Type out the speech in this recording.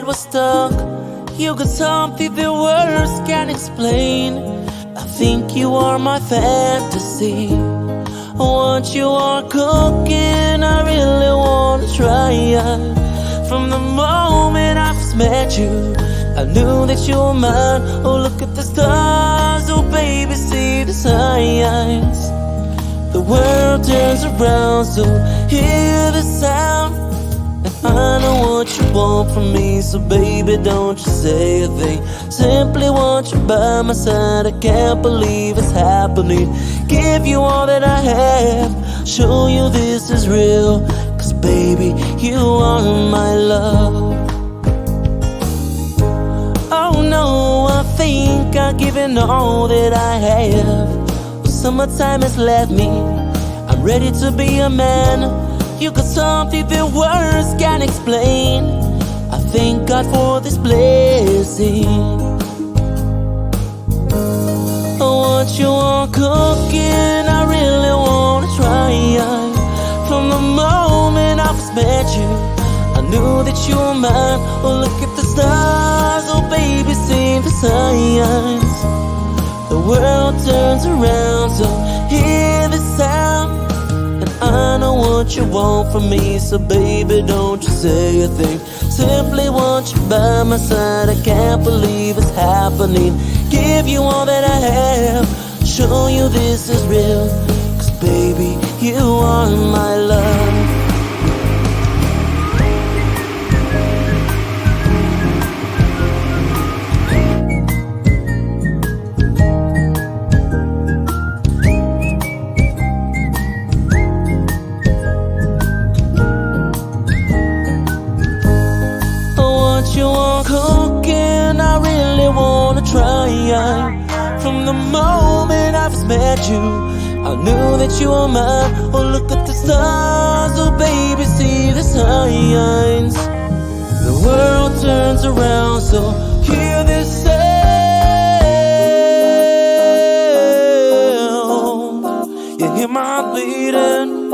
head was stuck. You got something the words can't explain. I think you are my fantasy. What you are cooking, I really wanna try. From the moment I first met you, I knew that you were mine. Oh, look at the stars, oh baby, see the signs. The world turns around, so hear the sound. And I know what you want from me, so baby, don't you say a thing. Simply want you by my side, I can't believe it's happening. Give you all that I have, show you this is real. Cause baby, you are my love. Oh no, I think I've given all that I have. Summertime has left me, I'm ready to be a man. You got something that words can't explain. I thank God for this blessing. What you are cooking, I really wanna try. From the moment I first met you, I knew that you were mine. Oh, look at the stars, oh baby, see the signs. The world turns around, so hear the sound. And I know what you want from me, so baby, don't you say a thing. Simply want you by my side, I can't believe it's happening. Give you all that I have, show you this is real. Cause baby, you are my love. You are cooking, I really wanna try. From the moment I first met you, I knew that you were mine. Oh, look at the stars, oh baby, see the signs. The world turns around, so hear this sound. You hear my heart beating,